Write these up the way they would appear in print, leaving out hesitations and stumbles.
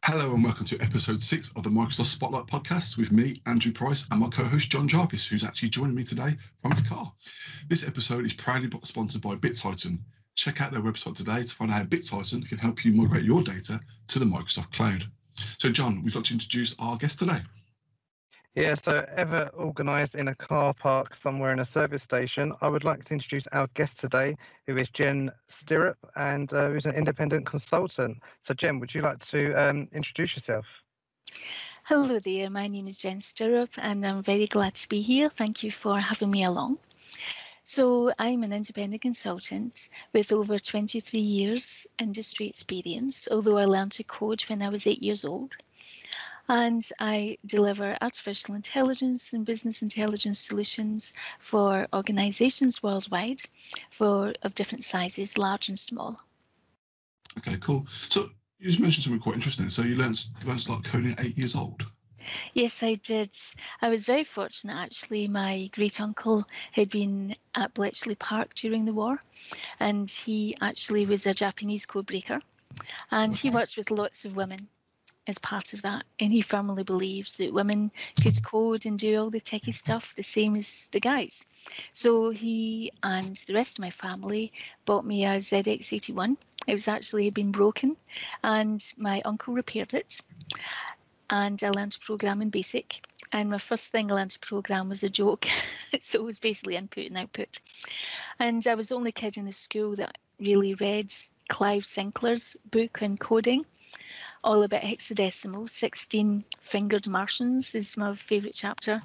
Hello and welcome to episode 6 of the Microsoft Spotlight podcast with me, Andrew Price, and my co-host John Jarvis, who's actually joining me today from his car. This episode is proudly sponsored by BitTitan. Check out their website today to find out how BitTitan can help you migrate your data to the Microsoft cloud. So John, we'd like to introduce our guest today. Yeah, so ever organised in a car park somewhere in a service station, I would like to introduce our guest today, who is Jen Stirrup, and who's an independent consultant. So Jen, would you like to introduce yourself? Hello there, my name is Jen Stirrup and I'm very glad to be here. Thank you for having me along. So I'm an independent consultant with over 23 years industry experience, although I learned to code when I was 8 years old. And I deliver artificial intelligence and business intelligence solutions for organisations worldwide of different sizes, large and small. Okay, cool. So you just mentioned something quite interesting. So you learned to start coding at 8 years old? Yes, I did. I was very fortunate, actually. My great uncle had been at Bletchley Park during the war, and he actually was a Japanese code breaker, and he worked with lots of women as part of that, and he firmly believes that women could code and do all the techie stuff the same as the guys. So he and the rest of my family bought me a ZX81. It was actually been broken, and my uncle repaired it, and I learned to program in BASIC. And my first thing I learned to program was a joke. So it was basically input and output. And I was the only kid in the school that really read Clive Sinclair's book on coding, all about hexadecimal. 16 fingered Martians is my favourite chapter.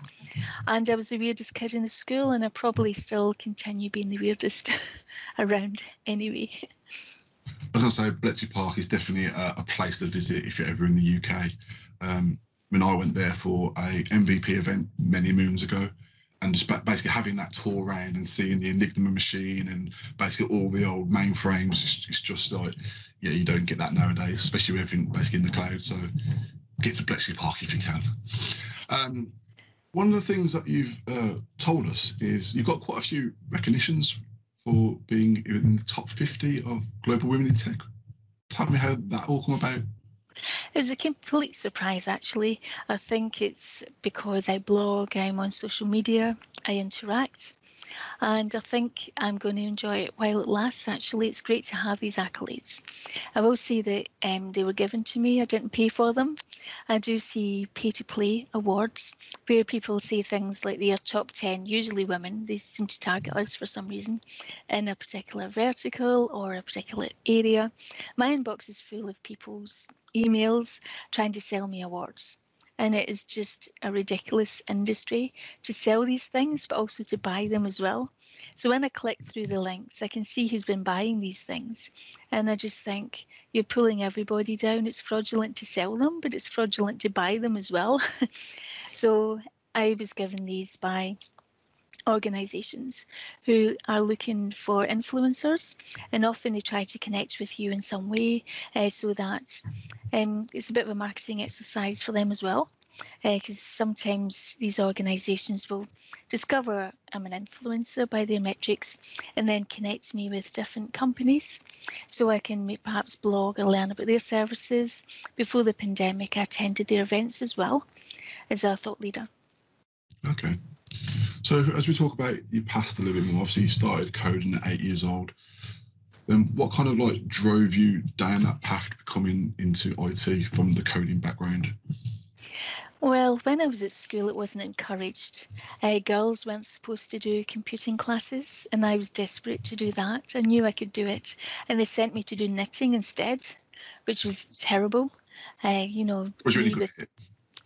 And I was the weirdest kid in the school, and I probably still continue being the weirdest around anyway. I was going to say, Bletchley Park is definitely a place to visit if you're ever in the UK. When I went there for a MVP event many moons ago, and just basically having that tour around and seeing the Enigma machine and basically all the old mainframes, it's just like, yeah, you don't get that nowadays, especially with everything basically in the cloud. So get to Bletchley Park if you can. One of the things that you've told us is you've got quite a few recognitions for being in the top 50 of global women in tech. Tell me how that all come about. It was a complete surprise, actually. I think it's because I blog, I'm on social media, I interact, and I think I'm going to enjoy it while it lasts. Actually, it's great to have these accolades. I will say that they were given to me. I didn't pay for them. I do see pay-to-play awards where people say things like they are top 10, usually women. They seem to target us for some reason in a particular vertical or a particular area. My inbox is full of people's emails trying to sell me awards. And it is just a ridiculous industry to sell these things, but also to buy them as well. So when I click through the links, I can see who's been buying these things. And I just think you're pulling everybody down. It's fraudulent to sell them, but it's fraudulent to buy them as well. So I was given these by organisations who are looking for influencers, and often they try to connect with you in some way so that it's a bit of a marketing exercise for them as well, because sometimes these organisations will discover I'm an influencer by their metrics and then connect me with different companies so I can perhaps blog or learn about their services. Before the pandemic, I attended their events as well as a thought leader. Okay. So as we talk about your past a little bit more, obviously you started coding at 8 years old. Then what kind of like drove you down that path to becoming into IT from the coding background? Well, when I was at school, it wasn't encouraged. Girls weren't supposed to do computing classes, and I was desperate to do that. I knew I could do it, and they sent me to do knitting instead, which was terrible. Was you really good at it?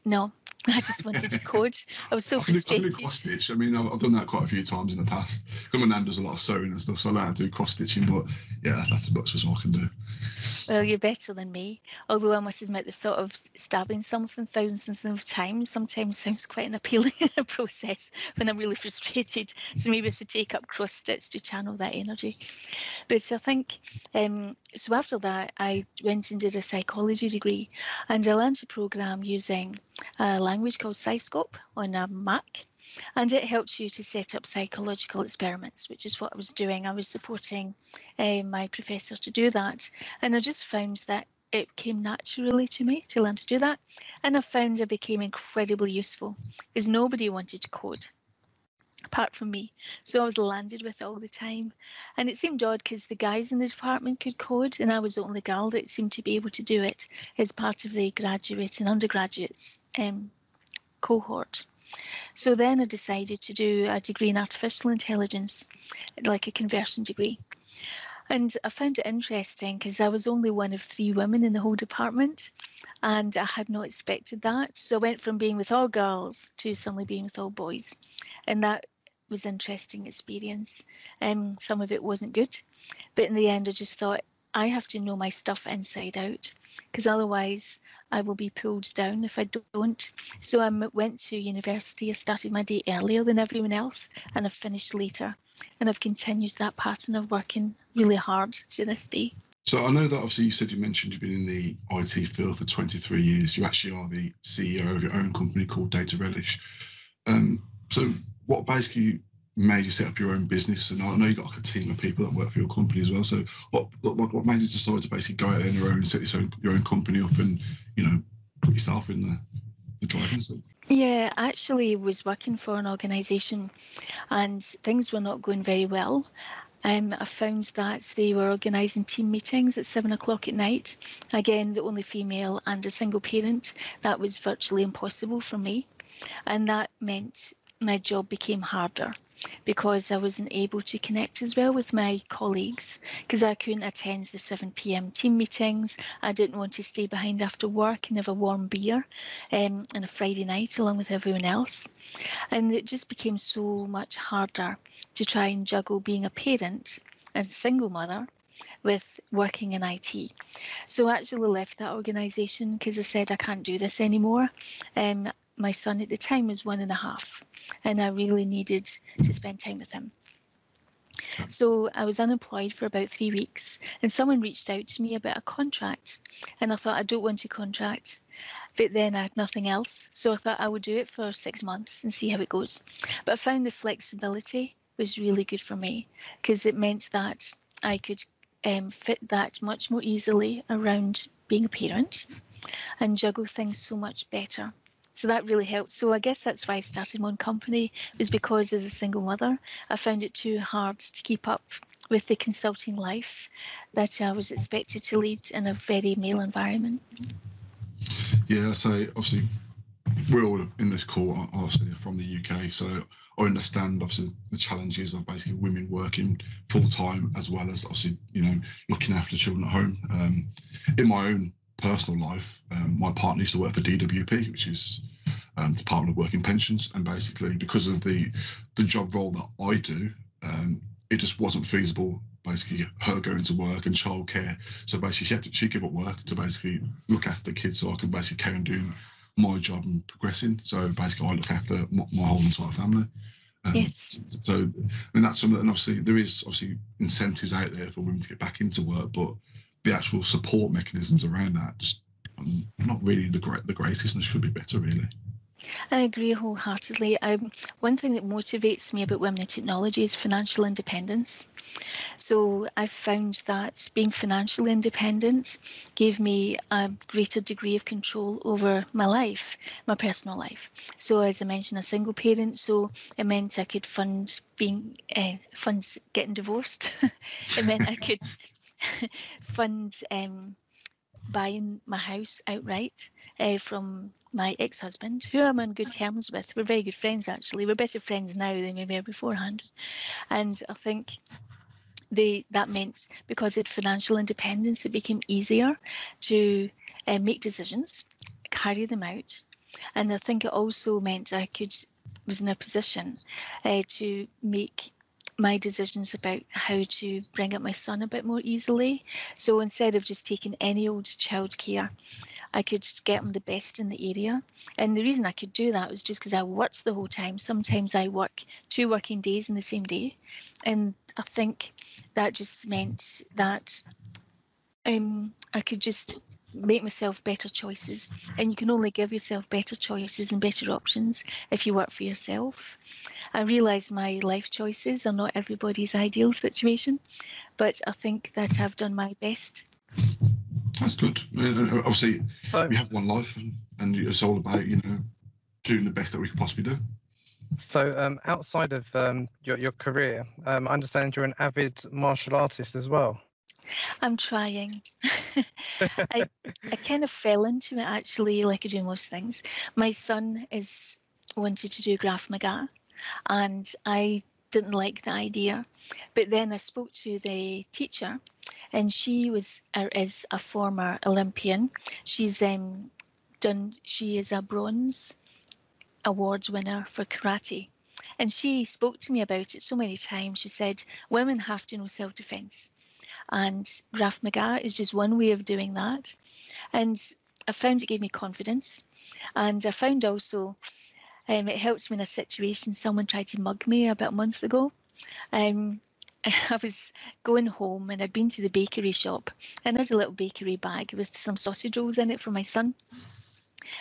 No. I just wanted to code. I was so frustrated. I can do cross stitch. I mean, I've done that quite a few times in the past. My nan does a lot of sewing and stuff, so I learned how to do cross stitching. But yeah, that's as much as I can do. Well, you're better than me. Although I must admit, the thought of stabbing something thousands of times sometimes sounds quite an appealing process when I'm really frustrated. So maybe I should take up cross stitch to channel that energy. But I think so. After that, I went and did a psychology degree, and I learned to program using a language called Scyscope on a Mac, and it helps you to set up psychological experiments, which is what I was doing. I was supporting my professor to do that, and I just found that it came naturally to me to learn to do that. And I found I became incredibly useful because nobody wanted to code apart from me. So I was landed with it all the time. And it seemed odd because the guys in the department could code and I was the only girl that seemed to be able to do it as part of the graduate and undergraduates cohort. So then I decided to do a degree in artificial intelligence, like a conversion degree. And I found it interesting because I was only one of 3 women in the whole department and I had not expected that. So I went from being with all girls to suddenly being with all boys. And that was an interesting experience. Some of it wasn't good, but in the end I just thought I have to know my stuff inside out because otherwise I will be pulled down if I don't. So I went to university. I started my day earlier than everyone else and I finished later. And I've continued that pattern of working really hard to this day. So I know that obviously you mentioned you've been in the IT field for 23 years. You actually are the CEO of your own company called Data Relish. So what basically made you set up your own business? And I know you've got like a team of people that work for your company as well. So what made you decide to basically go out there on your own and set your own company up and, you know, put yourself in the driving seat? Yeah, I actually was working for an organisation and things were not going very well. I found that they were organising team meetings at 7 o'clock at night. Again, the only female and a single parent. That was virtually impossible for me. And that meant my job became harder because I wasn't able to connect as well with my colleagues because I couldn't attend the 7 p.m. team meetings. I didn't want to stay behind after work and have a warm beer on a Friday night along with everyone else. And it just became so much harder to try and juggle being a parent as a single mother with working in IT. So I actually left that organisation because I said I can't do this anymore. My son at the time was 1.5 and I really needed to spend time with him. So I was unemployed for about 3 weeks and someone reached out to me about a contract and I thought I don't want a contract, but then I had nothing else. So I thought I would do it for 6 months and see how it goes. But I found the flexibility was really good for me because it meant that I could fit that much more easily around being a parent and juggle things so much better. So that really helped. So I guess that's why I started my own company, was because as a single mother, I found it too hard to keep up with the consulting life that I was expected to lead in a very male environment. Yeah, so obviously we're all in this call, obviously from the UK, so I understand obviously the challenges of basically women working full time as well as obviously, you know, looking after children at home. In my own personal life, my partner used to work for DWP, which is Department of Work and Pensions, and basically because of the job role that I do, it just wasn't feasible. Basically, her going to work and childcare. So basically, she gave up work to basically look after the kids, so I can basically carry on doing my job and progressing. So basically, I look after my whole entire family. Yes. So, I mean, that's something, and obviously there is obviously incentives out there for women to get back into work, but the actual support mechanisms around that just not really the greatest, and should be better, really. I agree wholeheartedly. One thing that motivates me about women in technology is financial independence. So I've found that being financially independent gave me a greater degree of control over my life, my personal life. So as I mentioned, a single parent, so it meant I could fund getting divorced. It meant I could fund buying my house outright from my ex-husband, who I'm on good terms with. We're very good friends, actually. We're better friends now than we were beforehand. And I think that meant because of financial independence, it became easier to make decisions, carry them out. And I think it also meant I was in a position to make my decisions about how to bring up my son a bit more easily. So instead of just taking any old childcare, I could get him the best in the area. And the reason I could do that was just because I worked the whole time. Sometimes I work 2 working days in the same day. And I think that just meant that I could just make myself better choices. And you can only give yourself better choices and better options if you work for yourself. I realise my life choices are not everybody's ideal situation, but I think that I've done my best. That's good. Obviously, So, we have one life, and it's all about doing the best that we can possibly do. so outside of your career, I understand you're an avid martial artist as well. I'm trying. I kind of fell into it actually, like I do most things. My son is wanted to do Krav Maga, and I didn't like the idea. But then I spoke to the teacher, and she is a former Olympian. She's she is a bronze awards winner for karate. And she spoke to me about it so many times. She said, women have to know self-defense. And Krav Maga is just one way of doing that. And I found it gave me confidence. And I found also it helped me in a situation. Someone tried to mug me about a month ago. I was going home and I'd been to the bakery shop, and there's a little bakery bag with some sausage rolls in it for my son.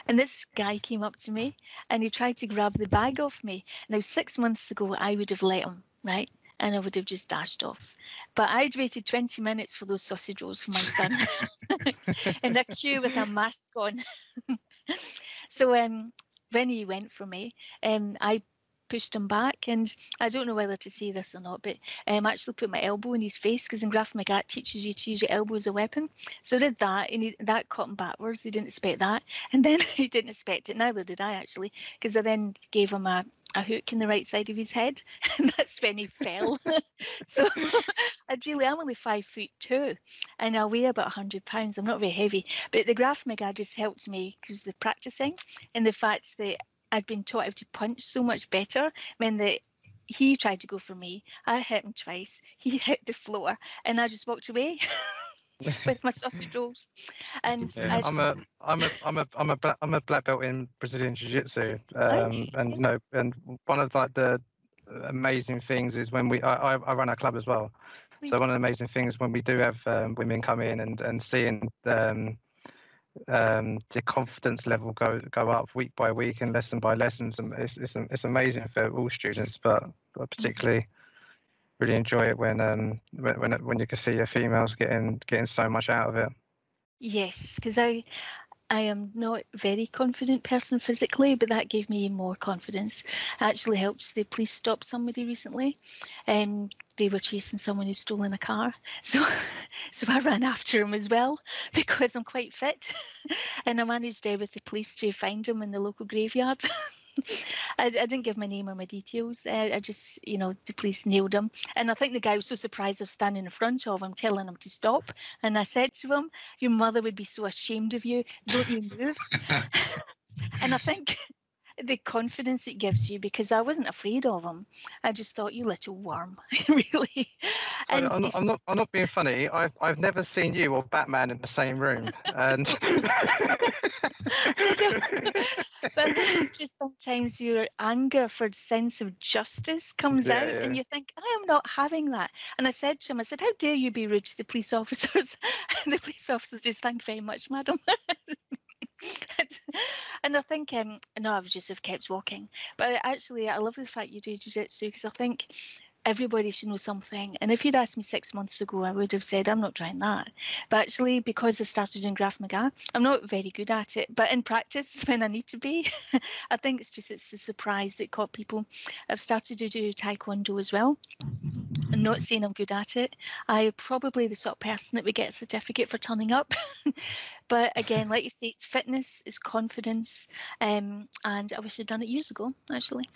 And this guy came up to me and he tried to grab the bag off me. Now, 6 months ago, I would have let him, right? And I would have just dashed off. But I'd waited 20 minutes for those sausage rolls for my son in a queue with a mask on. So when he went for me, I pushed him back, and I don't know whether to say this or not, but actually put my elbow in his face, because in Krav Maga it teaches you to use your elbow as a weapon. So I did that, and that caught him backwards. He didn't expect that, and then he didn't expect it. Neither did I actually, because I then gave him a hook in the right side of his head, and that's when he fell. So I'm only 5'2", and I weigh about 100 pounds. I'm not very heavy, but the Krav Maga just helped me because the practicing and the fact that I'd been taught how to punch so much better meant that he tried to go for me. I hit him twice. He hit the floor, and I just walked away with my sausage rolls. And yeah, I'm a black belt in Brazilian Jiu-Jitsu, and one of like the amazing things is when I run a club as well. So one of the amazing things when we do have women come in and seeing the confidence level go up week by week and lesson by lesson. It's amazing for all students, but I particularly really enjoy it when you can see your females getting so much out of it. Yes, because I am not a very confident person physically, but that gave me more confidence. It actually helped the police stop somebody recently. They were chasing someone who'd stolen a car. So I ran after him as well, because I'm quite fit. And I managed with the police to find him in the local graveyard. I didn't give my name or my details. I just, the police nailed him. And I think the guy was so surprised of standing in front of him, telling him to stop. And I said to him, your mother would be so ashamed of you. Don't you move? And I think the confidence it gives you, because I wasn't afraid of him. I just thought, you little worm, really. And I'm not being funny. I've never seen you or Batman in the same room, and but I think it's just sometimes your anger for sense of justice comes out, and you think, I am not having that. And I said to him, how dare you be rude to the police officers? And the police officers just, thank you very much, madam. And I think, no, I would just have kept walking. But actually, I love the fact you do jiu-jitsu, because I think everybody should know something. And if you'd asked me 6 months ago, I would have said, I'm not trying that. But actually, because I started doing Krav Maga, I'm not very good at it. But in practice, when I need to be, I think it's the surprise that caught people. I've started to do Taekwondo as well. I'm not saying I'm good at it. I'm probably the sort of person that would get a certificate for turning up. But again, like you say, it's fitness, it's confidence, and I wish I'd done it years ago, actually.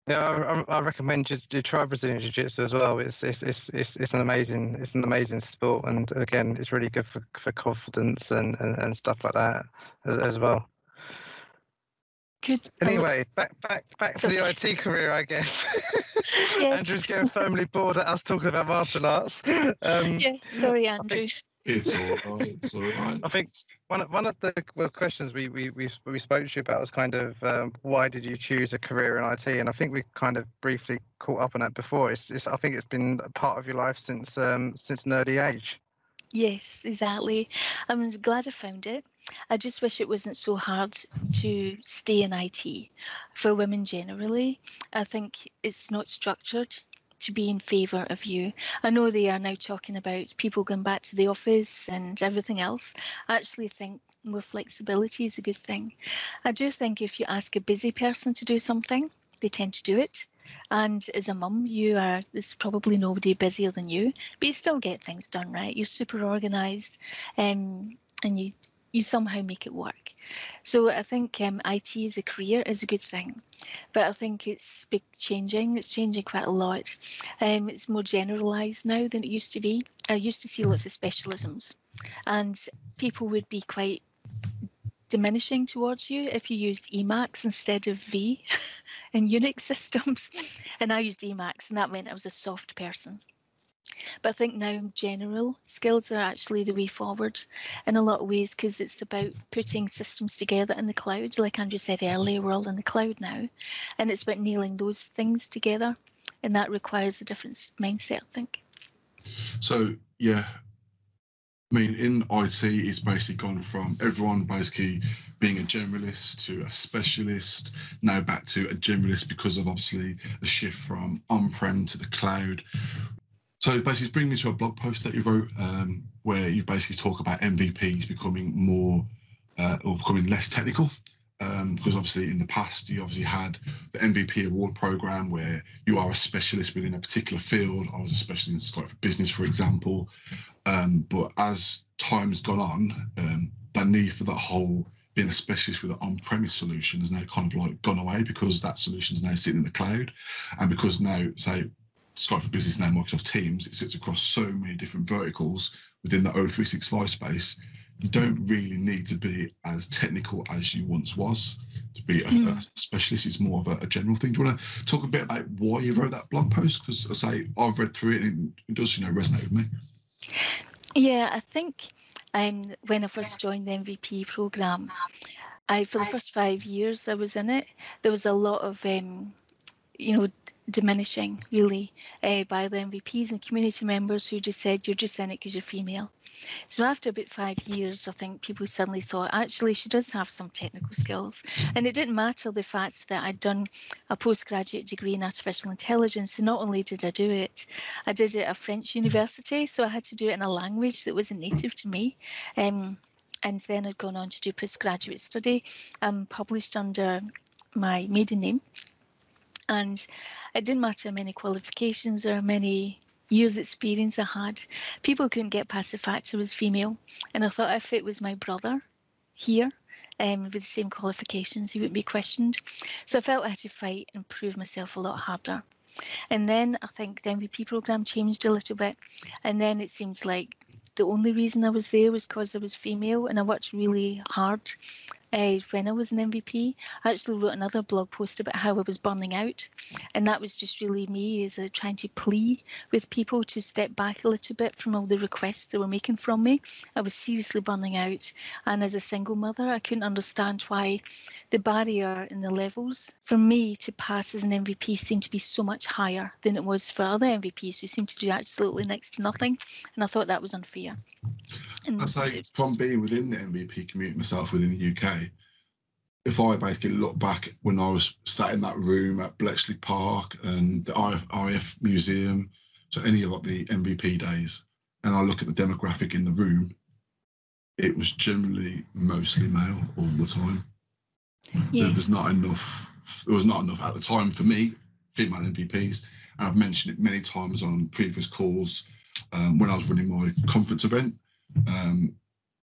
Yeah, I recommend you try Brazilian Jiu-Jitsu as well. It's an amazing sport, and again, it's really good for confidence and stuff like that as well. Good. Anyway, back to the IT career, I guess. Yeah. Andrew's getting firmly bored at us talking about martial arts. Sorry, Andrew. It's all right. It's all right. I think one of the questions we spoke to you about was kind of why did you choose a career in IT? And I think we kind of briefly caught up on that before. I think it's been a part of your life since an early age. Yes, exactly. I'm glad I found it. I just wish it wasn't so hard to stay in IT for women generally. I think it's not structured to be in favour of you. I know they are now talking about people going back to the office and everything else. I actually think more flexibility is a good thing. I do think if you ask a busy person to do something, they tend to do it. And as a mum, there's probably nobody busier than you, but you still get things done, right? You're super organised, and you somehow make it work. So I think IT as a career is a good thing, but I think it's changing. It's changing quite a lot. It's more generalised now than it used to be. I used to see lots of specialisms, and people would be quite diminishing towards you if you used Emacs instead of V in Unix systems. And I used Emacs, and that meant I was a soft person. But I think now general skills are actually the way forward in a lot of ways, because it's about putting systems together in the cloud. Like Andrew said earlier, we're all in the cloud now, and it's about nailing those things together, and that requires a different mindset, I think. So, yeah, I mean, in IT, it's basically gone from everyone basically being a generalist to a specialist, now back to a generalist because of obviously the shift from on-prem to the cloud. So basically it's bringing me to a blog post that you wrote where you basically talk about MVPs becoming more or becoming less technical. Because obviously in the past you obviously had the MVP award program where you are a specialist within a particular field. I was a specialist in Skype for Business, for example. But as time's gone on, the need for that whole being a specialist with an on-premise solution has now kind of like gone away, because that solution is now sitting in the cloud, and because now, say, Skype for Business, now Microsoft Teams, it sits across so many different verticals within the O365 space. You don't really need to be as technical as you once was to be a specialist. It's more of a general thing. Do you want to talk a bit about why you wrote that blog post? Because I say I've read through it and it does, resonate with me. Yeah, I think when I first joined the MVP program, for the first 5 years I was in it, there was a lot of diminishing really by the MVPs and community members who just said you're just in it because you're female. So after about 5 years, I think people suddenly thought, actually, she does have some technical skills. And it didn't matter the fact that I'd done a postgraduate degree in artificial intelligence. And not only did I do it, I did it at a French university. So I had to do it in a language that wasn't native to me. And then I'd gone on to do postgraduate study, published under my maiden name. And it didn't matter how many qualifications or how many years experience I had. People couldn't get past the fact I was female. And I thought if it was my brother here with the same qualifications, he wouldn't be questioned. So I felt I had to fight and prove myself a lot harder. And then I think the MVP program changed a little bit. And then it seemed like the only reason I was there was because I was female, and I worked really hard when I was an MVP. I actually wrote another blog post about how I was burning out, and that was just really me as trying to plead with people to step back a little bit from all the requests they were making from me. I was seriously burning out, and as a single mother, I couldn't understand why the barrier in the levels for me to pass as an MVP seemed to be so much higher than it was for other MVPs who seemed to do absolutely next to nothing, and I thought that was unfair. And I say, from being within the MVP community myself within the UK, if I basically look back when I was sat in that room at Bletchley Park and the IF Museum, so any of like the MVP days, and I look at the demographic in the room, it was generally mostly male all the time. Yes. There was not enough at the time for me, female MVPs, and I've mentioned it many times on previous calls when I was running my conference event.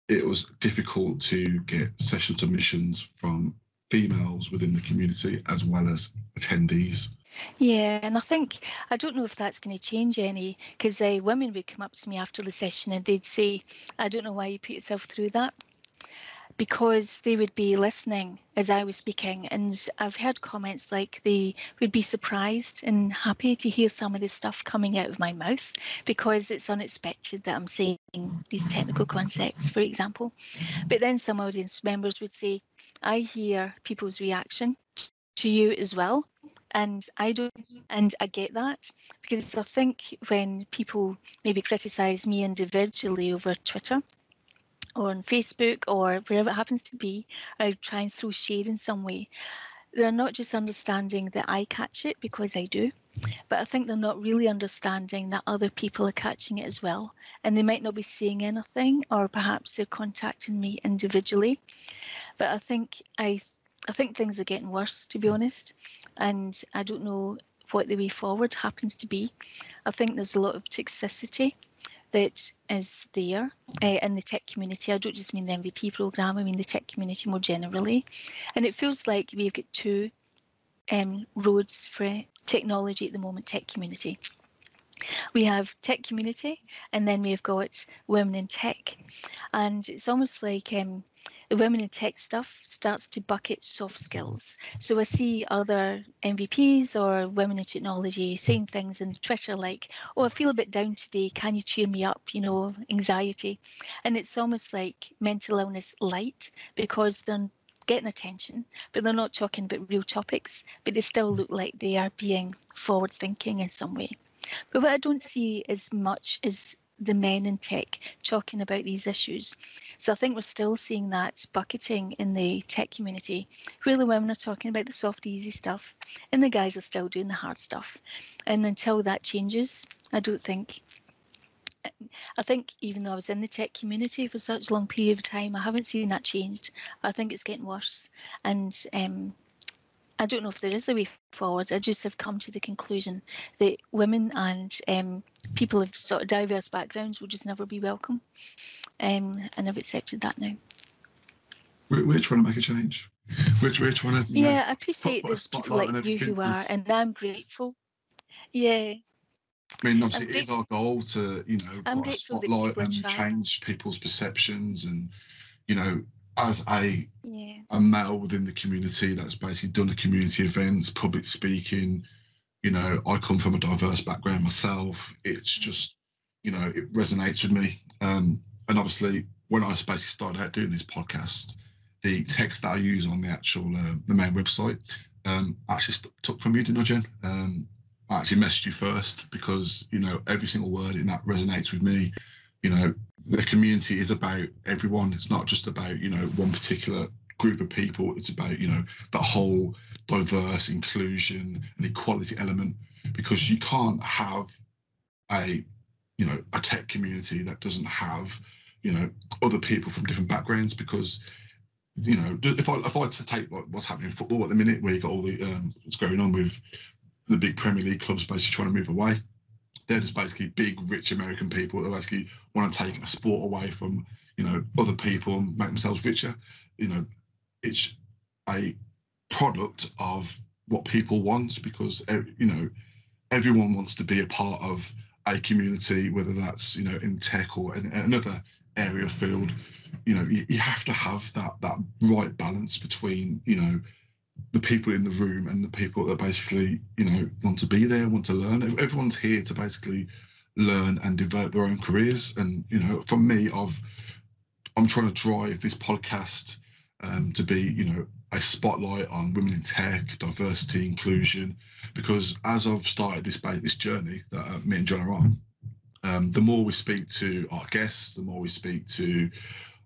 It was difficult to get session submissions from females within the community as well as attendees. Yeah, and I don't know if that's going to change any, because women would come up to me after the session and they'd say, I don't know why you put yourself through that, because they would be listening as I was speaking. And I've heard comments like they would be surprised and happy to hear some of this stuff coming out of my mouth, because it's unexpected that I'm saying these technical concepts, for example. But then some audience members would say, I hear people's reaction to you as well. And I get that, because I think when people maybe criticise me individually over Twitter or on Facebook or wherever it happens to be, I try and throw shade in some way. they're not just understanding that I catch it, because I do, but I think they're not really understanding that other people are catching it as well. And they might not be seeing anything, or perhaps they're contacting me individually. But I think things are getting worse, to be honest. And I don't know what the way forward happens to be. I think there's a lot of toxicity that is there in the tech community. I don't just mean the MVP programme, I mean the tech community more generally. And it feels like we've got two roads for technology at the moment, tech community. We have tech community, and then we've got women in tech. And it's almost like the women in tech stuff starts to bucket soft skills. So I see other MVPs or women in technology saying things on Twitter like, oh, I feel a bit down today, can you cheer me up, anxiety. And it's almost like mental illness light, because they're getting attention, but they're not talking about real topics, but they still look like they are being forward thinking in some way. But what I don't see as much is the men in tech talking about these issues. So I think we're still seeing that bucketing in the tech community, where the women are talking about the soft, easy stuff, and the guys are still doing the hard stuff. And until that changes, I think even though I was in the tech community for such a long period of time, I haven't seen that changed. I think it's getting worse. And I don't know if there is a way forward. I just have come to the conclusion that women and people of sort of diverse backgrounds will just never be welcome. And I've accepted that now. We're trying to make a change. We're trying to I appreciate there's people like you who are, and I'm grateful. Yeah. I mean, obviously, it is our goal to, put a spotlight and change people's perceptions, and, as a male within the community that's basically done a community events, public speaking, I come from a diverse background myself. It's just, it resonates with me. And obviously, when I basically started out doing this podcast, the text that I use on the actual, the main website, actually took from you, didn't I, Jen? I actually messaged you first because, every single word in that resonates with me. The community is about everyone. It's not just about, one particular group of people. It's about, that whole diverse inclusion and equality element, because you can't have a tech community that doesn't have, other people from different backgrounds, because, if I were to take what's happening in football at the minute, where you got all the, what's going on with the big Premier League clubs basically trying to move away. They're just basically big, rich American people that basically want to take a sport away from, other people and make themselves richer. It's a product of what people want, because, everyone wants to be a part of a community, whether that's, in tech or in another area field. You have to have that right balance between, the people in the room and the people that basically, want to be there, want to learn. Everyone's here to basically learn and develop their own careers. And, for me, I'm trying to drive this podcast to be, a spotlight on women in tech, diversity, inclusion, because as I've started this journey that me and John are on, the more we speak to our guests, the more we speak to,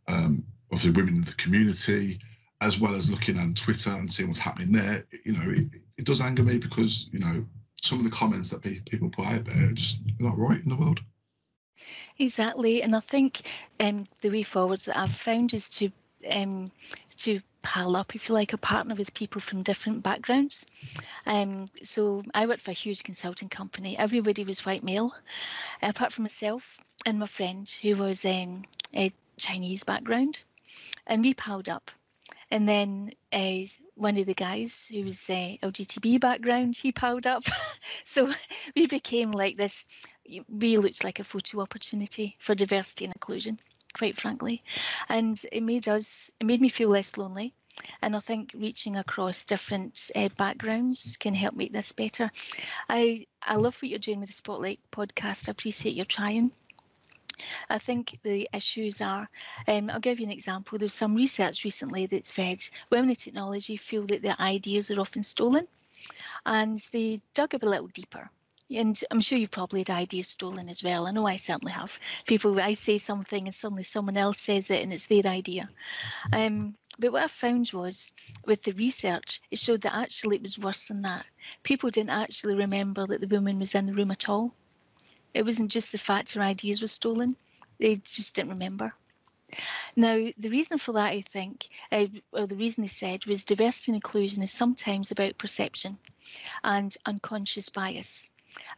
obviously, women in the community, as well as looking on Twitter and seeing what's happening there, it does anger me, because, some of the comments that people put out there are just not right in the world. Exactly. And I think the way forwards that I've found is to pile up, if you like, a partner with people from different backgrounds. So I worked for a huge consulting company. Everybody was white male, apart from myself and my friend, who was a Chinese background. And we piled up. And then one of the guys who was LGTB background, he piled up. So we became like this. We looked like a photo opportunity for diversity and inclusion, quite frankly. And it made me feel less lonely. And I think reaching across different backgrounds can help make this better. I love what you're doing with the Spotlight podcast. I appreciate your trying. I think the issues are, I'll give you an example. There's some research recently that said women in technology feel that their ideas are often stolen, and they dug a little deeper. And I'm sure you've probably had ideas stolen as well. I know I certainly have. I say something and suddenly someone else says it and it's their idea. But what I found was, with the research, it showed that actually it was worse than that. People didn't actually remember that the woman was in the room at all. It wasn't just the fact her ideas were stolen. They just didn't remember. Now, the reason for that, I think, the reason they said was diversity and inclusion is sometimes about perception and unconscious bias.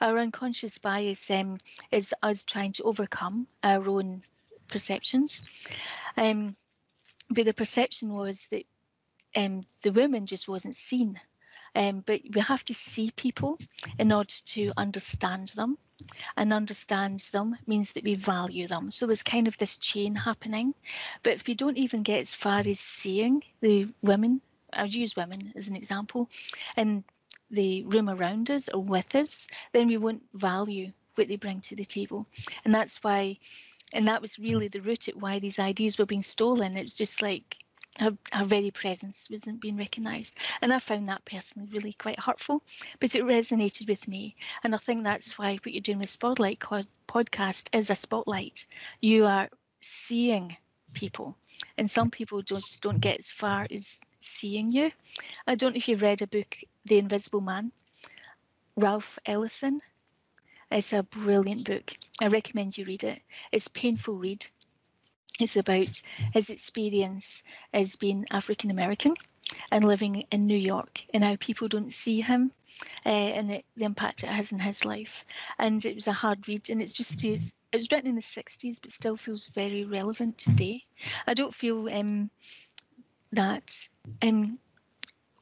Our unconscious bias is us trying to overcome our own perceptions. But the perception was that the woman just wasn't seen. But we have to see people in order to understand them. And understand them means that we value them. So there's kind of this chain happening. But if we don't even get as far as seeing the women, I'll use women as an example, in the room around us or with us, then we won't value what they bring to the table. And that's why, and that was really the root at why these ideas were being stolen. It was just like her very presence wasn't being recognised. And I found that personally really quite hurtful, but it resonated with me. And I think that's why what you're doing with Spotlight podcast is a spotlight. You are seeing people, and some people just don't get as far as seeing you. I don't know if you've read a book, The Invisible Man, Ralph Ellison. It's a brilliant book. I recommend you read it. It's a painful read. It's about his experience as being African American and living in New York, and how people don't see him and the impact it has in his life. And it was a hard read, and it was written in the 60s, but still feels very relevant today. I don't feel that when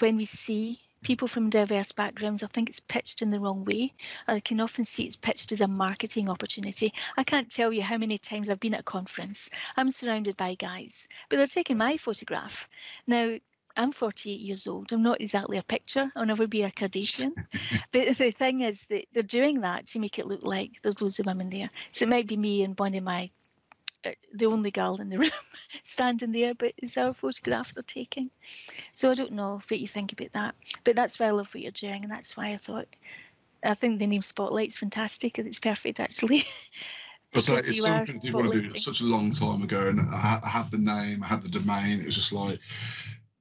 we see people from diverse backgrounds, I think it's pitched in the wrong way. I can often see it's pitched as a marketing opportunity. I can't tell you how many times I've been at a conference. I'm surrounded by guys, but they're taking my photograph. Now, I'm 48 years old. I'm not exactly a picture. I'll never be a Kardashian. But the thing is that they're doing that to make it look like there's loads of women there. So it might be me and one of my the only girl in the room standing there, but it's our photograph they're taking. So I don't know what you think about that, but that's why I love what you're doing, and that's why I think the name Spotlight's fantastic, and it's perfect actually. But so it's something I did want to do such a long time ago, and I had the name, I had the domain. It was just like,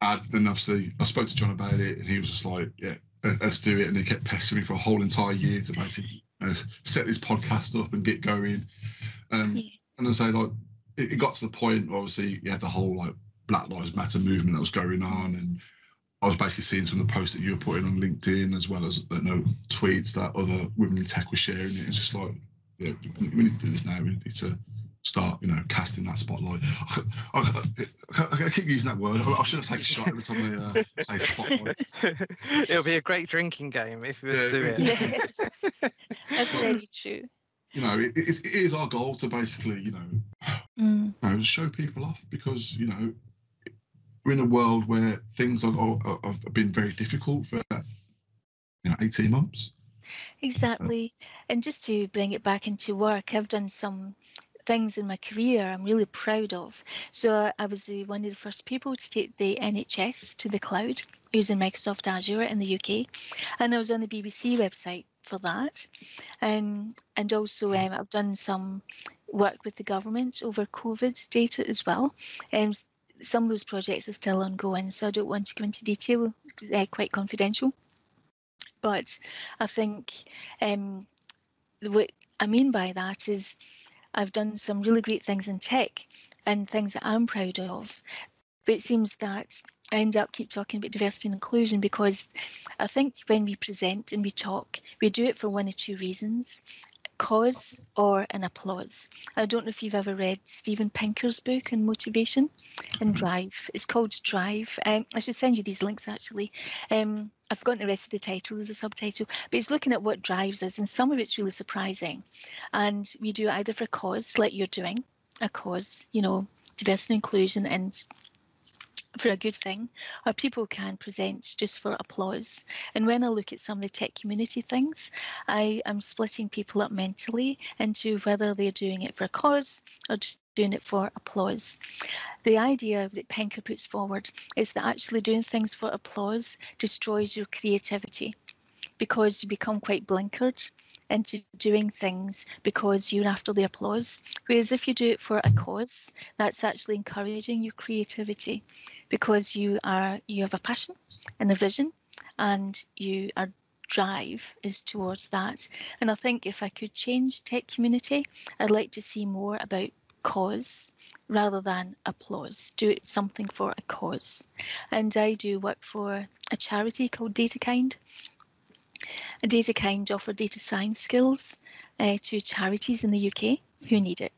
and obviously I spoke to John about it, and he was just like, yeah, let's do it. And he kept pestering me for a whole entire year to basically set this podcast up and get going. And I say, like, it got to the point where obviously you had the whole like Black Lives Matter movement that was going on, and I was basically seeing some of the posts that you were putting on LinkedIn, as well as tweets that other women in tech were sharing. It's just like, yeah, we need to do this now. We need to start, casting that spotlight. I keep using that word. I should have taken a shot every time I say spotlight. It'll be a great drinking game if we do it. Yes, that's very true. It is our goal to basically, show people off, because, we're in a world where things have been very difficult for, 18 months. Exactly. And just to bring it back into work, I've done some things in my career I'm really proud of. So I was one of the first people to take the NHS to the cloud using Microsoft Azure in the UK. And I was on the BBC website for that. And also I've done some work with the government over COVID data as well. Some of those projects are still ongoing, so I don't want to go into detail, quite confidential. But I think what I mean by that is I've done some really great things in tech and things that I'm proud of. But it seems that I keep talking about diversity and inclusion because I think when we present and we talk, we do it for one of two reasons: cause or an applause. I don't know if you've ever read Steven Pinker's book on motivation and drive. It's called Drive. I should send you these links actually. I've forgotten the rest of the title, there's a subtitle, but it's looking at what drives us, and some of it's really surprising. And we do it either for a cause, like you're doing, a cause, diversity and inclusion, and for a good thing, or people can present just for applause. And when I look at some of the tech community things, I am splitting people up mentally into whether they're doing it for a cause or doing it for applause. The idea that Pinker puts forward is that actually doing things for applause destroys your creativity, because you become quite blinkered into doing things because you're after the applause. Whereas if you do it for a cause, that's actually encouraging your creativity, because you have a passion and a vision, and our drive is towards that. And I think if I could change tech community, I'd like to see more about cause rather than applause. Do something for a cause. And I do work for a charity called DataKind. DataKind offer data science skills to charities in the UK who need it.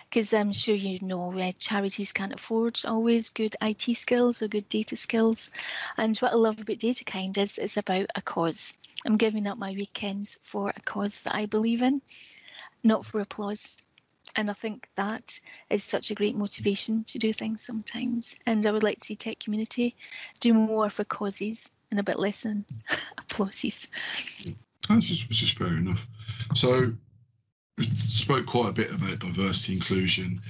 Because I'm sure you know charities can't afford always good IT skills or good data skills. And what I love about DataKind is it's about a cause. I'm giving up my weekends for a cause that I believe in, not for applause. And I think that is such a great motivation to do things sometimes. And I would like to see tech community do more for causes and a bit less than applauses. That's just fair enough. So we spoke quite a bit about diversity, inclusion.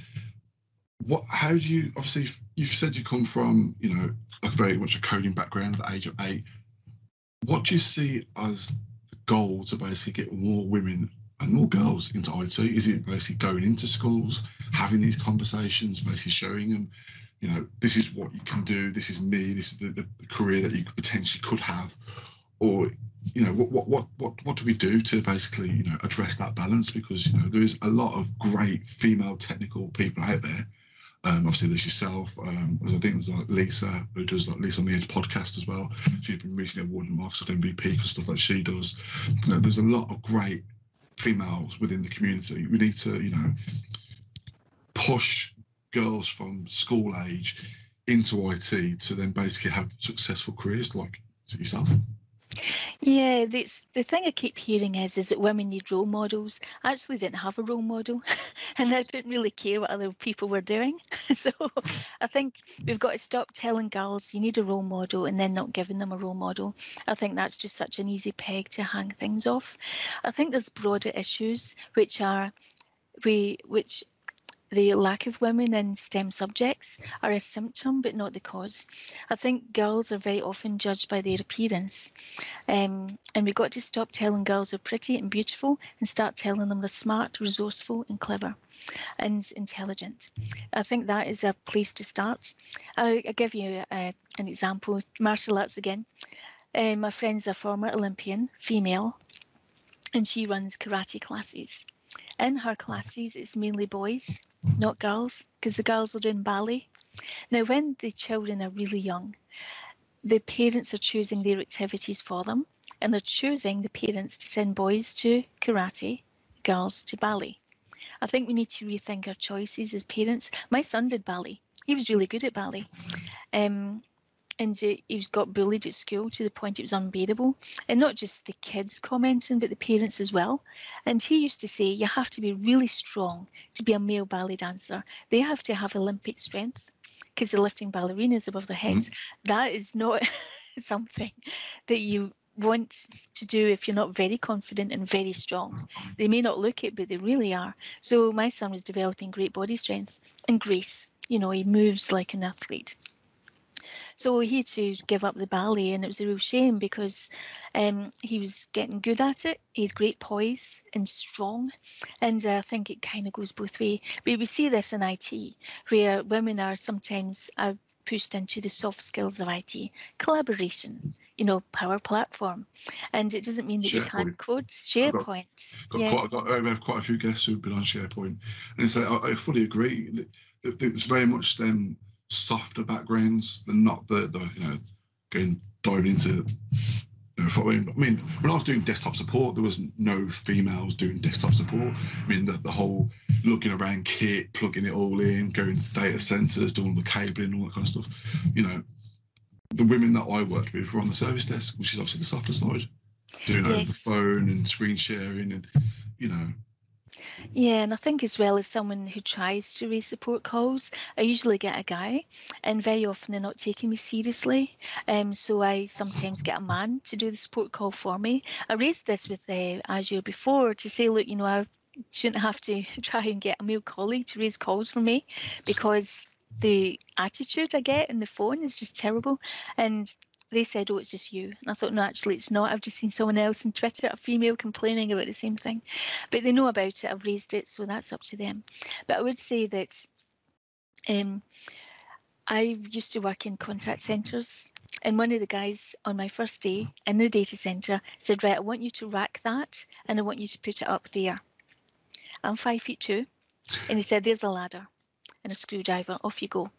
How do you, obviously you've said you come from, like very much a coding background at the age of 8. What do you see as the goal to basically get more women and more girls into IT? Is it basically going into schools, having these conversations, basically showing them, this is what you can do, this is me, this is the career that you potentially could have? Or, what do we do to basically, address that balance? Because, there is a lot of great female technical people out there. Obviously, there's yourself. I think there's like Lisa, who does like Lisa on the Edge podcast as well. She's been recently awarded Microsoft MVP because stuff that she does. There's a lot of great females within the community. We need to, push girls from school age into IT to then basically have successful careers like yourself. Yeah, the thing I keep hearing is that women need role models. I actually didn't have a role model, and I didn't really care what other people were doing. So I think we've got to stop telling girls you need a role model and then not giving them a role model. I think that's just such an easy peg to hang things off. I think there's broader issues which the lack of women in STEM subjects are a symptom, but not the cause. I think girls are very often judged by their appearance. And we've got to stop telling girls they're pretty and beautiful and start telling them they're smart, resourceful and clever and intelligent. I think that is a place to start. I'll give you an example, martial arts again. My friend's a former Olympian, female, and she runs karate classes. In her classes, it's mainly boys, not girls, because the girls are doing ballet. Now, when the children are really young, the parents are choosing their activities for them, and they're choosing the parents to send boys to karate, girls to ballet. I think we need to rethink our choices as parents. My son did ballet. He was really good at ballet. And he got bullied at school to the point it was unbearable. And not just the kids commenting, but the parents as well. And he used to say, you have to be really strong to be a male ballet dancer. They have to have Olympic strength because they're lifting ballerinas above their heads. That is not something that you want to do if you're not very confident and very strong. They may not look it, but they really are. So my son was developing great body strength and grace. He moves like an athlete. So he had to give up the ballet, and it was a real shame because he was getting good at it. He had great poise and strong, and I think it kind of goes both ways. But we see this in IT, where women are sometimes pushed into the soft skills of IT, collaboration, Power Platform, and it doesn't mean that you can't code. SharePoint. I have quite a few guests who've been on SharePoint, and so I fully agree. It's very much them softer backgrounds than not the diving into. I mean, when I was doing desktop support, there was no females doing desktop support. I mean, the whole looking around kit, plugging it all in, going to data centers, doing all the cabling, all that kind of stuff. The women that I worked with were on the service desk, which is obviously the softer side, doing over the phone and screen sharing, and Yeah, and I think as well as someone who tries to raise support calls, I usually get a guy, and very often they're not taking me seriously. So I sometimes get a man to do the support call for me. I raised this with Azure before to say, look, I shouldn't have to try and get a male colleague to raise calls for me because the attitude I get in the phone is just terrible. And they said, oh, it's just you. And I thought, no, actually, it's not. I've just seen someone else on Twitter, a female, complaining about the same thing. But they know about it. I've raised it, so that's up to them. But I would say that I used to work in contact centres, and one of the guys on my first day in the data centre said, right, I want you to rack that, and I want you to put it up there. I'm 5'2", and he said, there's a ladder and a screwdriver, off you go.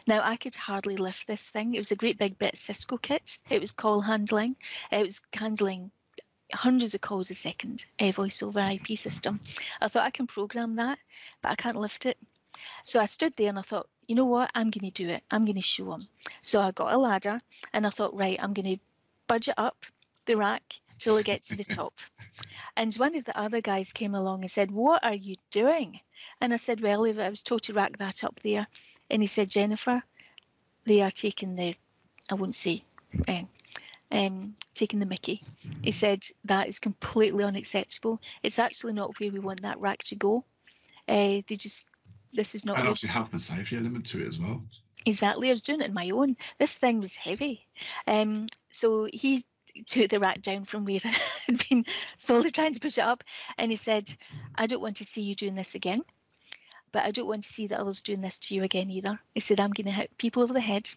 Now, I could hardly lift this thing. It was a great big bit Cisco kit. It was call handling. It was handling hundreds of calls a second, a voice over IP system. I thought, I can program that, but I can't lift it. So I stood there and I thought, you know what, I'm going to do it. I'm going to show them. So I got a ladder and I thought, right, I'm going to budget up the rack till I get to the top. And one of the other guys came along and said, what are you doing? And I said, well, I was told to rack that up there. And he said, Jennifer, they are taking the, I won't say, taking the mickey. He said, that is completely unacceptable. It's actually not where we want that rack to go. This is not. And obviously health and safety element to it as well. Exactly. I was doing it on my own. This thing was heavy. So he took the rack down from where I had been slowly trying to push it up. And he said, I don't want to see you doing this again. But I don't want to see that others doing this to you again either. He said, I'm going to hit people over the head,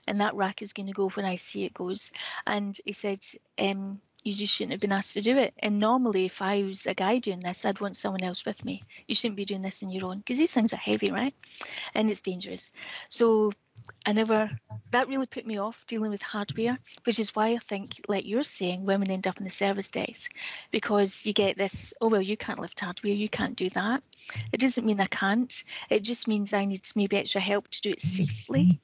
and that rack is going to go when I see it goes. And he said, you just shouldn't have been asked to do it. And normally, if I was a guy doing this, I'd want someone else with me. You shouldn't be doing this on your own, because these things are heavy, right? And it's dangerous. So that really put me off dealing with hardware, which is why I think, like you're saying, women end up in the service desk, because you get this, oh, well, you can't lift hardware, you can't do that. It doesn't mean I can't. It just means I need maybe extra help to do it safely.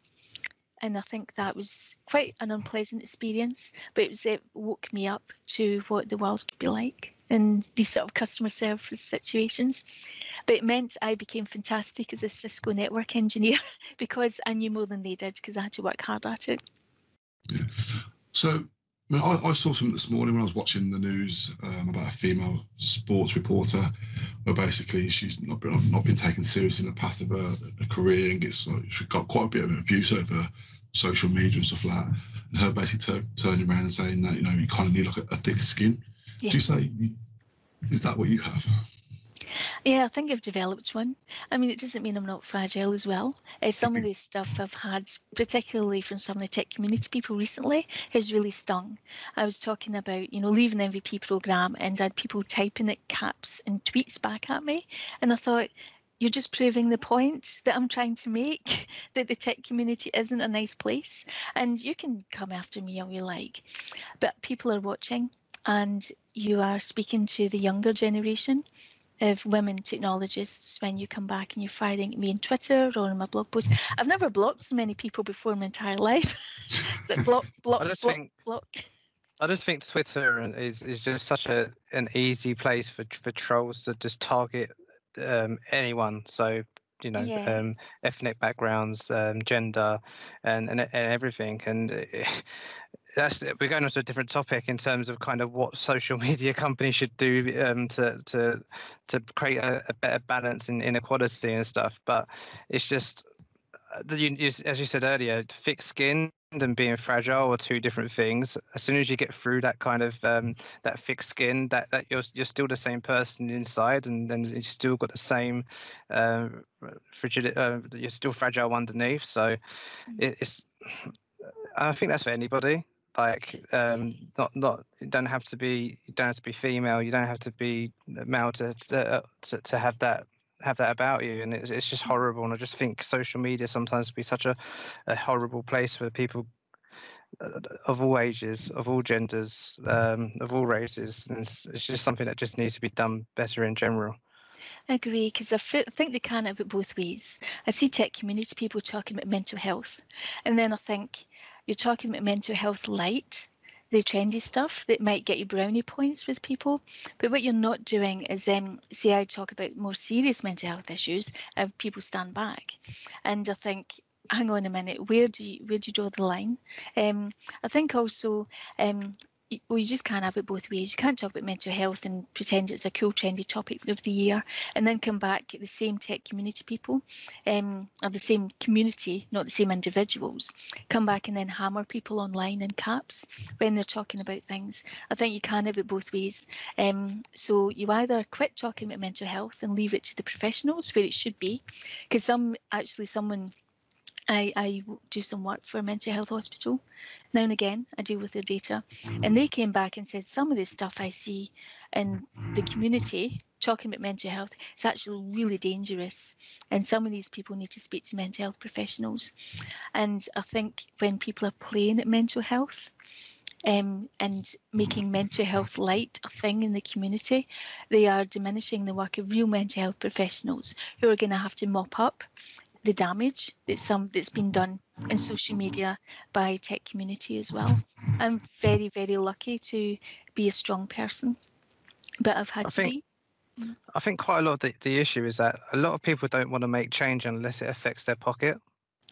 And I think that was quite an unpleasant experience, but it woke me up to what the world could be like in these sort of customer service situations. But it meant I became fantastic as a Cisco network engineer because I knew more than they did, because I had to work hard at it. Yeah. So I saw something this morning when I was watching the news about a female sports reporter, where basically she's not been taken seriously in the past of her career, and she's got quite a bit of abuse over social media and stuff like that. And her basically turning around and saying that, you kind of need like a thick skin. Yes. Do you say, is that what you have? Yeah, I think I've developed one. I mean, it doesn't mean I'm not fragile as well. Some of the stuff I've had, particularly from some of the tech community people recently, has really stung. I was talking about, leaving the MVP program, and I had people typing it caps and tweets back at me. And I thought, you're just proving the point that I'm trying to make, that the tech community isn't a nice place. And you can come after me all you like, but people are watching, and you are speaking to the younger generation of women technologists when you come back and you're firing at me on Twitter or on my blog post. I've never blocked so many people before in my entire life. block. I just think Twitter is just such an easy place for trolls to just target anyone. So ethnic backgrounds, gender, and everything. And we're going on to a different topic in terms of kind of what social media companies should do to create a better balance in inequality and stuff. But it's just, as you said earlier, thick skin and being fragile are two different things. As soon as you get through that kind of that thick skin, that you're still the same person inside, and then you still got the same you're still fragile underneath. So it's I think that's for anybody. Like you don't have to be female, you don't have to be male to have that about you, and it's just horrible. And I just think social media sometimes be such a horrible place for people of all ages, of all genders, of all races, and it's just something that just needs to be done better in general. I agree, because I think they can have it both ways. I see tech community people talking about mental health, and then I think you're talking about mental health light, the trendy stuff that might get you brownie points with people. But what you're not doing is, say I talk about more serious mental health issues, people stand back. And I think, hang on a minute, where do you draw the line? I think also you just can't have it both ways. You can't talk about mental health and pretend it's a cool, trendy topic of the year, and then come back at the same tech community people, or the same community, not the same individuals, come back and then hammer people online in caps when they're talking about things. I think you can't have it both ways. So you either quit talking about mental health and leave it to the professionals where it should be, because someone. I do some work for a mental health hospital. Now and again, I deal with their data. And they came back and said, some of the stuff I see in the community talking about mental health is actually really dangerous. And some of these people need to speak to mental health professionals. And I think when people are playing at mental health, and making mental health light a thing in the community, they are diminishing the work of real mental health professionals who are going to have to mop up the damage that's been done in social media by tech community as well. I'm very, very lucky to be a strong person, but I've had to be. I think quite a lot of the issue is that a lot of people don't want to make change unless it affects their pocket.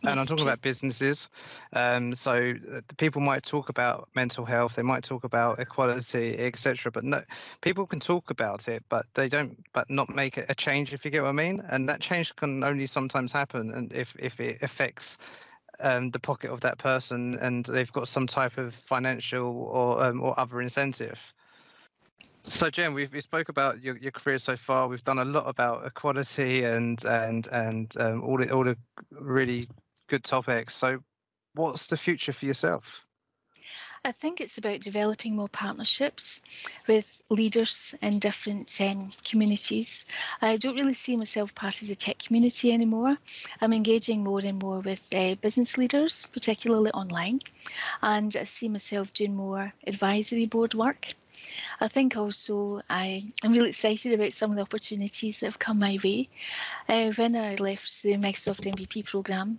And I'm talking about businesses. So the people might talk about mental health, they might talk about equality, etc. But no, people can talk about it, but they don't. But not make it a change, if you get what I mean. And that change can only sometimes happen, and if it affects the pocket of that person, and they've got some type of financial or other incentive. So Jen, we spoke about your career so far. We've done a lot about equality and all the really good topics. So what's the future for yourself? I think it's about developing more partnerships with leaders in different communities. I don't really see myself part of the tech community anymore. I'm engaging more and more with business leaders, particularly online, and I see myself doing more advisory board work. I think also I'm really excited about some of the opportunities that have come my way. When I left the Microsoft MVP program,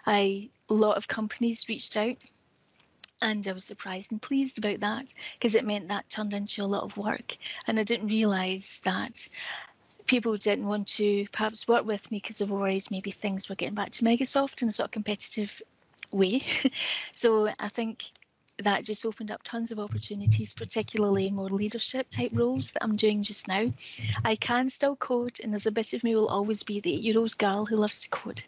a lot of companies reached out, and I was surprised and pleased about that, because it meant that turned into a lot of work. And I didn't realise that people didn't want to perhaps work with me because they were worried maybe things were getting back to Microsoft in a sort of competitive way. So I think that just opened up tons of opportunities, particularly in more leadership type roles that I'm doing just now. I can still code, and there's a bit of me will always be the 8-year-old girl who loves to code.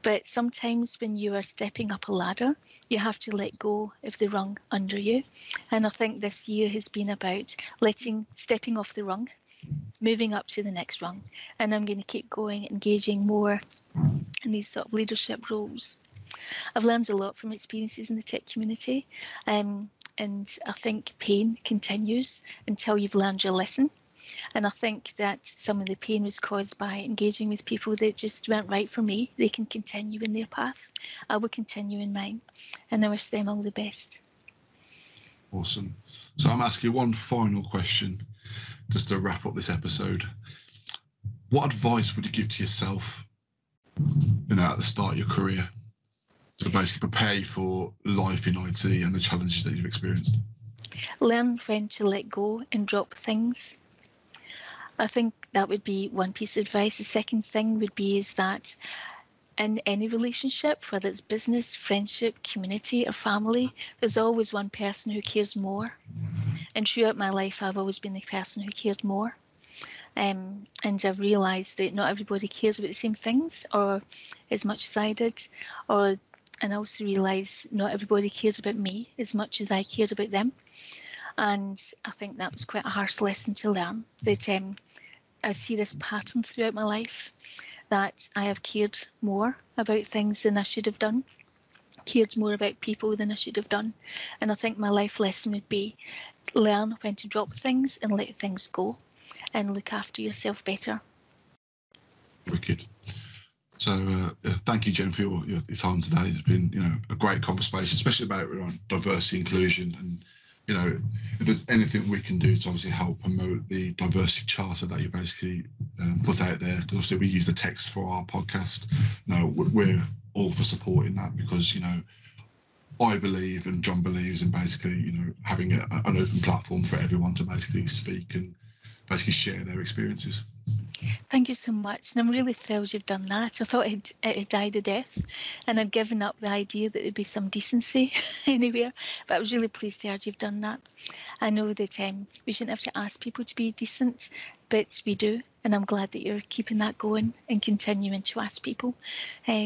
But sometimes when you are stepping up a ladder, you have to let go of the rung under you. And I think this year has been about stepping off the rung, moving up to the next rung. And I'm going to keep going, engaging more in these sort of leadership roles. I've learned a lot from experiences in the tech community, and I think pain continues until you've learned your lesson. And I think that some of the pain was caused by engaging with people that just weren't right for me. They can continue in their path. I will continue in mine. And I wish them all the best. Awesome. So I'm asking you one final question just to wrap up this episode. What advice would you give to yourself, at the start of your career, to basically prepare you for life in IT and the challenges that you've experienced? Learn when to let go and drop things. I think that would be one piece of advice. The second thing would be is that in any relationship, whether it's business, friendship, community or family, there's always one person who cares more. And throughout my life, I've always been the person who cared more. And I've realised that not everybody cares about the same things or as much as I did. And I also realised not everybody cares about me as much as I cared about them. And I think that was quite a harsh lesson to learn, that I see this pattern throughout my life, that I have cared more about things than I should have done, cared more about people than I should have done. And I think my life lesson would be learn when to drop things and let things go and look after yourself better. Wicked. So thank you, Jen, for your time today. It's been, a great conversation, especially about diversity, inclusion, and if there's anything we can do to obviously help promote the diversity charter that you basically put out there, because obviously we use the text for our podcast. We're all for supporting that, because I believe and John believes in basically having an open platform for everyone to basically speak and basically share their experiences. Thank you so much. And I'm really thrilled you've done that. I thought it had died a death and I'd given up the idea that there'd be some decency anywhere. But I was really pleased to hear you've done that. I know that we shouldn't have to ask people to be decent, but we do. And I'm glad that you're keeping that going and continuing to ask people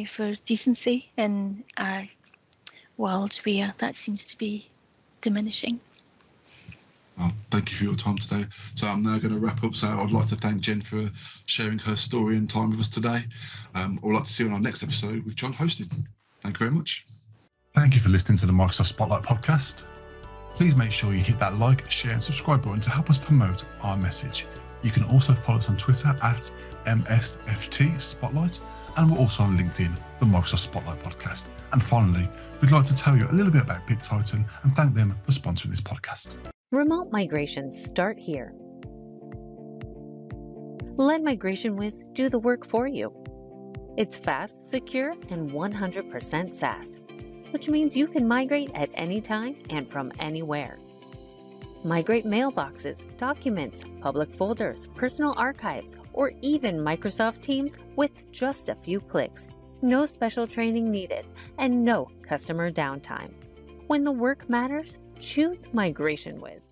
for decency in a world where that seems to be diminishing. Well, thank you for your time today. So I'm now going to wrap up. So I'd like to thank Jen for sharing her story and time with us today. I'd like to see you on our next episode with John hosting. Thank you very much. Thank you for listening to the Microsoft Spotlight podcast. Please make sure you hit that like, share and subscribe button to help us promote our message. You can also follow us on Twitter at MSFT Spotlight, and we're also on LinkedIn, the Microsoft Spotlight podcast. And finally, we'd like to tell you a little bit about BitTitan and thank them for sponsoring this podcast. Remote migrations start here. Let MigrationWiz do the work for you. It's fast, secure, and 100% SaaS, which means you can migrate at any time and from anywhere. Migrate mailboxes, documents, public folders, personal archives, or even Microsoft Teams with just a few clicks. No special training needed and no customer downtime. When the work matters, choose MigrationWiz.